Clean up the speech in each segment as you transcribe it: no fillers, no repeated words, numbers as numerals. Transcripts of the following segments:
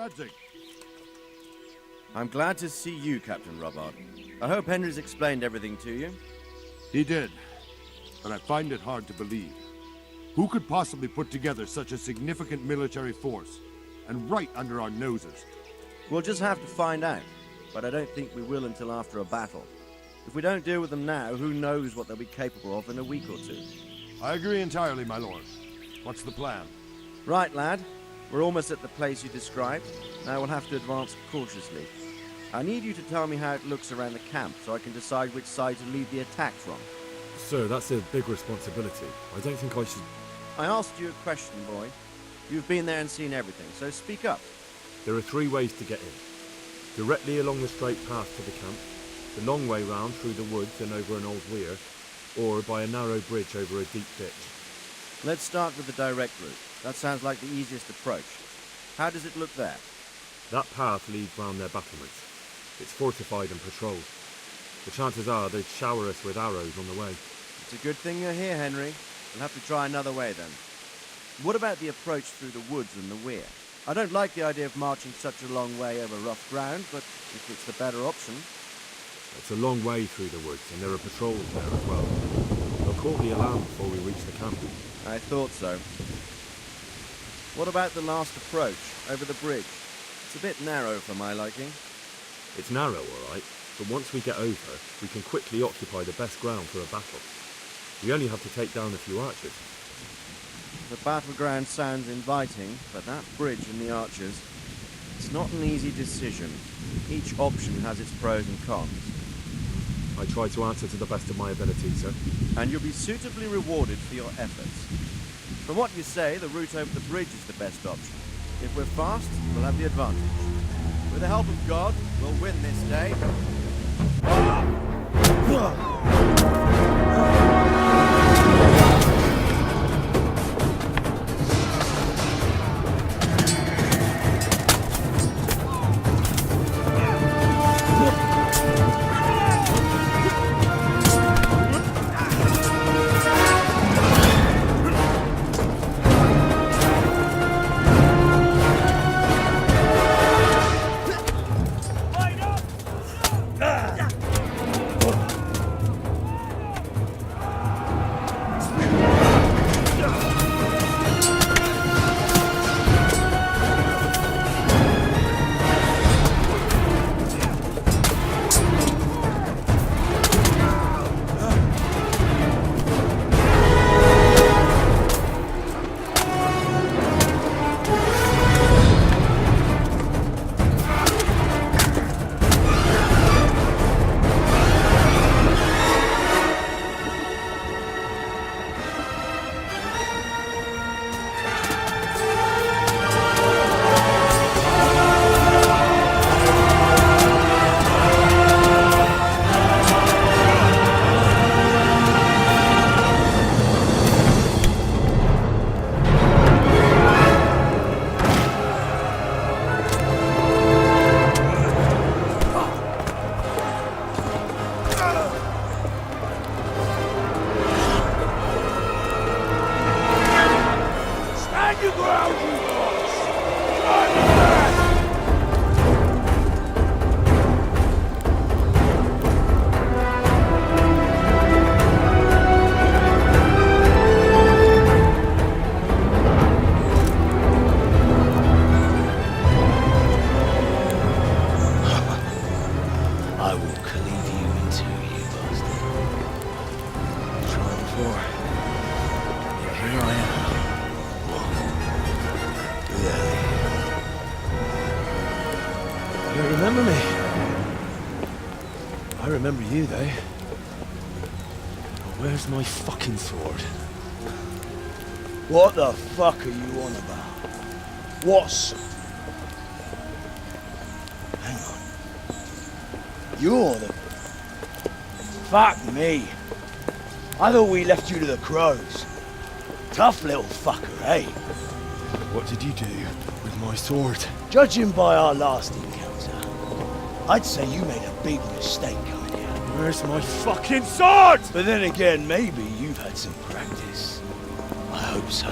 Radzig. I'm glad to see you, Captain Robbart. I hope Henry's explained everything to you. He did, but I find it hard to believe. Who could possibly put together such a significant military force, and right under our noses? We'll just have to find out, but I don't think we will until after a battle. If we don't deal with them now, who knows what they'll be capable of in a week or two. I agree entirely, my lord. What's the plan? Right, lad. We're almost at the place you described. Now we'll have to advance cautiously. I need you to tell me how it looks around the camp so I can decide which side to lead the attack from. Sir, that's a big responsibility. I don't think I should... I asked you a question, boy. You've been there and seen everything, so speak up. There are 3 ways to get in. Directly along the straight path to the camp, the long way round through the woods and over an old weir, or by a narrow bridge over a deep ditch. Let's start with the direct route. That sounds like the easiest approach. How does it look there? That path leads round their battlements. It's fortified and patrolled. The chances are they'd shower us with arrows on the way. It's a good thing you're here, Henry. We'll have to try another way then. What about the approach through the woods and the weir? I don't like the idea of marching such a long way over rough ground, but if it's the better option... It's a long way through the woods, and there are patrols there as well. They'll call the alarm before we reach the camp. I thought so. What about the last approach, over the bridge? It's a bit narrow for my liking. It's narrow, all right, but once we get over, we can quickly occupy the best ground for a battle. We only have to take down a few archers. The battleground sounds inviting, but that bridge and the archers, it's not an easy decision. Each option has its pros and cons. I try to answer to the best of my ability, sir. And you'll be suitably rewarded for your efforts. From what you say, the route over the bridge is the best option. If we're fast, we'll have the advantage. With the help of God, we'll win this day. Remember you, though. Where's my fucking sword? What the fuck are you on about? What's... Hang on. You're the... Fuck me. I thought we left you to the crows. Tough little fucker, eh? What did you do with my sword? Judging by our last encounter, I'd say you made a big mistake coming here. Where's my fucking sword? But then again, maybe you've had some practice. I hope so.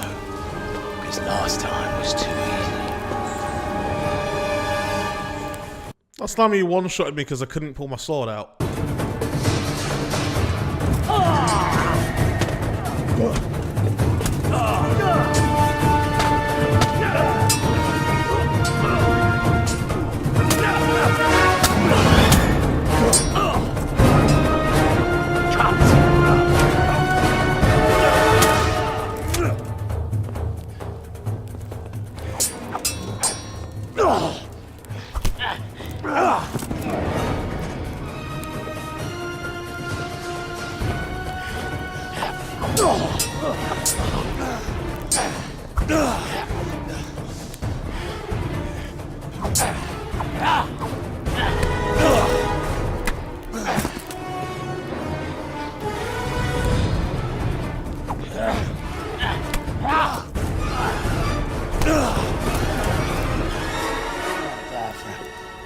Because last time was too easy. Last time he one-shotted me because I couldn't pull my sword out.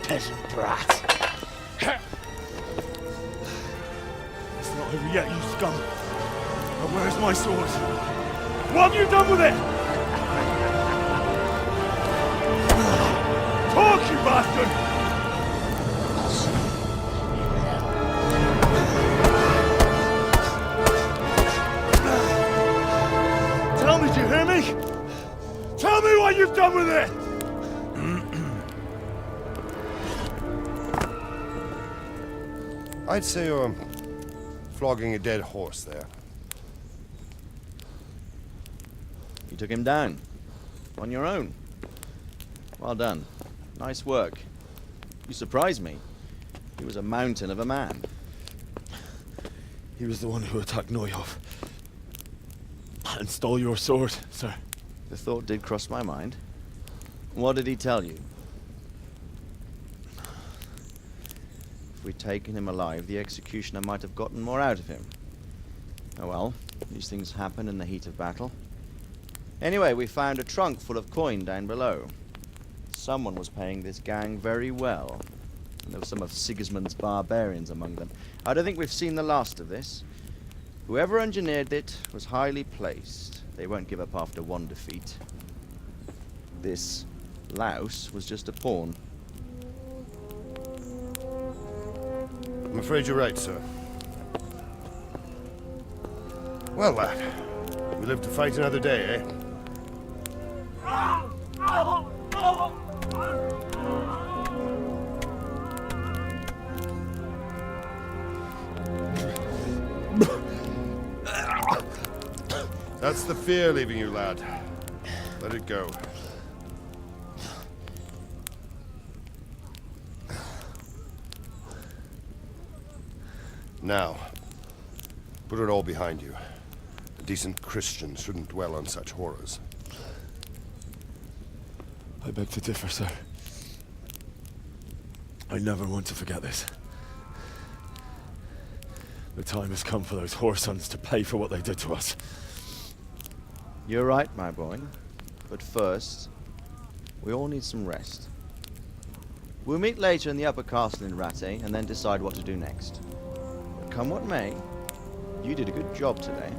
Peasant brat. It's not over yet, you scum. But where's my sword? What have you done with it? Talk, you bastard! Tell me, do you hear me? Tell me what you've done with it! I'd say you're flogging a dead horse there. You took him down. On your own. Well done. Nice work. You surprised me. He was a mountain of a man. He was the one who attacked Neuhoff. And stole your sword, sir. The thought did cross my mind. What did he tell you? If we'd taken him alive, the executioner might have gotten more out of him. Oh well, these things happen in the heat of battle. Anyway, we found a trunk full of coin down below. Someone was paying this gang very well. And there were some of Sigismund's barbarians among them. I don't think we've seen the last of this. Whoever engineered it was highly placed. They won't give up after one defeat. This louse was just a pawn. I'm afraid you're right, sir. Well, lad, we live to fight another day, eh? That's the fear leaving you, lad. Let it go. Now, put it all behind you. A decent Christian shouldn't dwell on such horrors. I beg to differ, sir. I never want to forget this. The time has come for those whoresons to pay for what they did to us. You're right, my boy. But first, we all need some rest. We'll meet later in the upper castle in Rattay and then decide what to do next. But come what may, you did a good job today.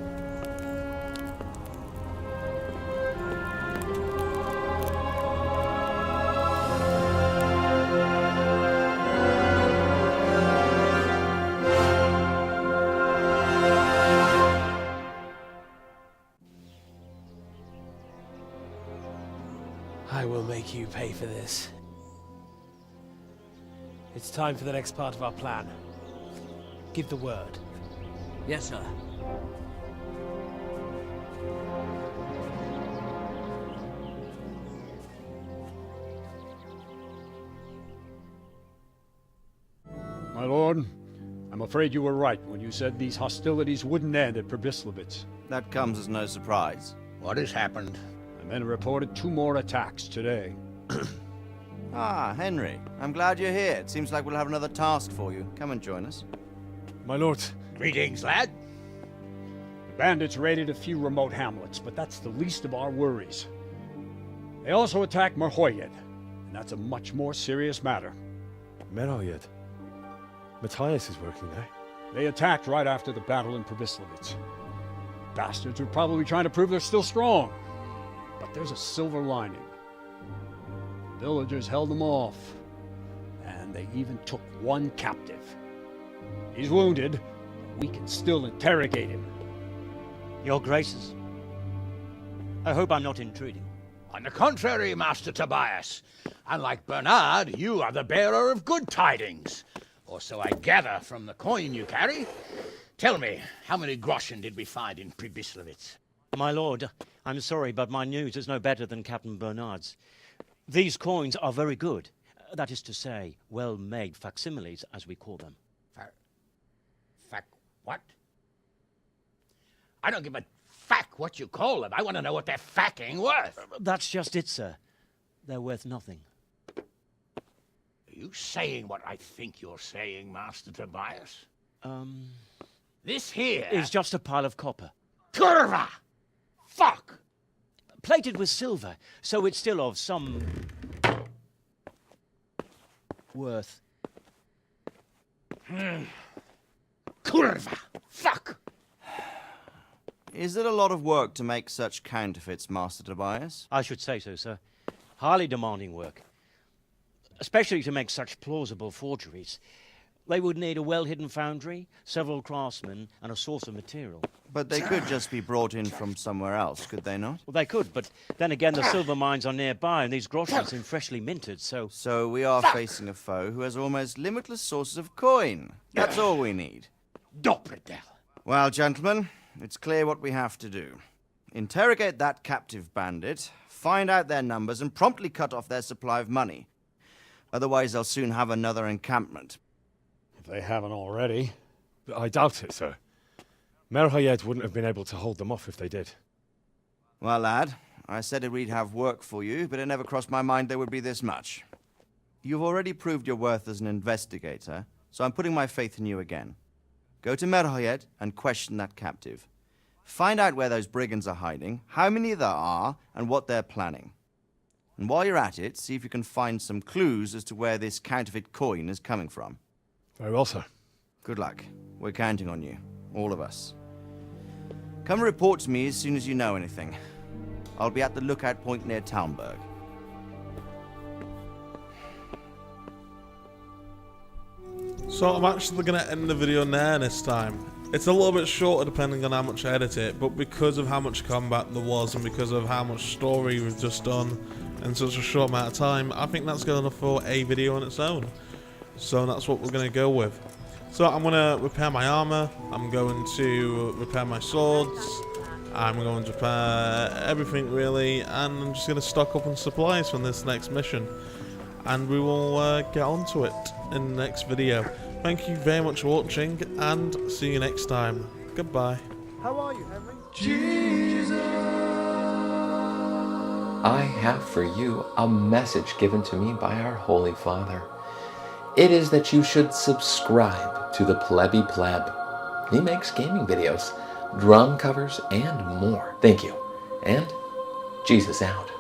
I will make you pay for this. It's time for the next part of our plan. Give the word. Yes, sir. My lord, I'm afraid you were right when you said these hostilities wouldn't end at Przemyslowice. That comes as no surprise. What has happened? The men reported 2 more attacks today. Ah, Henry. I'm glad you're here. It seems like we'll have another task for you. Come and join us. My lord. Greetings, lad. The bandits raided a few remote hamlets, but that's the least of our worries. They also attacked Merhoyed, and that's a much more serious matter. Merhoyed. Matthias is working there. They attacked right after the battle in Przemyslowice. Bastards are probably trying to prove they're still strong. But there's a silver lining. The villagers held them off. and they even took one captive. He's wounded, but we can still interrogate him. Your Graces, I hope I'm not intruding. On the contrary, Master Tobias. Unlike Bernard, you are the bearer of good tidings. Or so I gather from the coin you carry. Tell me, how many groschen did we find in Pribyslavitz? My lord, I'm sorry, but my news is no better than Captain Bernard's. These coins are very good. That is to say, well-made facsimiles, as we call them. What? I don't give a what you call them. I want to know what they're facking worth. That's just it, sir. They're worth nothing. Are you saying what I think you're saying, Master Tobias? This here is just a pile of copper. Kurva! Fuck! Plated with silver, so it's still of some worth. Kurva! Fuck! Is it a lot of work to make such counterfeits, Master Tobias? I should say so, sir. Highly demanding work. Especially to make such plausible forgeries. They would need a well-hidden foundry, several craftsmen, and a source of material. But they could just be brought in from somewhere else, could they not? Well, they could, but then again, the silver mines are nearby, and these groschen seem freshly minted, so... So we are facing a foe who has almost limitless sources of coin. That's all we need. Doppelter. Well, gentlemen, it's clear what we have to do. Interrogate that captive bandit, find out their numbers, and promptly cut off their supply of money. Otherwise, they'll soon have another encampment. If they haven't already. I doubt it, sir. Merhayed wouldn't have been able to hold them off if they did. Well, lad, I said we'd have work for you, but it never crossed my mind there would be this much. You've already proved your worth as an investigator, so I'm putting my faith in you again. Go to Merhayed and question that captive. Find out where those brigands are hiding, how many there are, and what they're planning. And while you're at it, see if you can find some clues as to where this counterfeit coin is coming from. Very well, sir. Good luck. We're counting on you. All of us. Come report to me as soon as you know anything. I'll be at the lookout point near Talmberg. So I'm actually going to end the video there this time. It's a little bit shorter depending on how much I edit it, but because of how much combat there was and because of how much story we've just done in such a short amount of time, I think that's good enough for a video on its own. So that's what we're going to go with. So I'm going to repair my armor, I'm going to repair my swords, I'm going to repair everything really, and I'm just going to stock up on supplies for this next mission. And we will get onto it in the next video. Thank you very much for watching, and see you next time. Goodbye. How are you, Henry? I have for you a message given to me by our Holy Father. It is that you should subscribe to the Pleb. He makes gaming videos, drum covers, and more. Thank you. And Jesus out.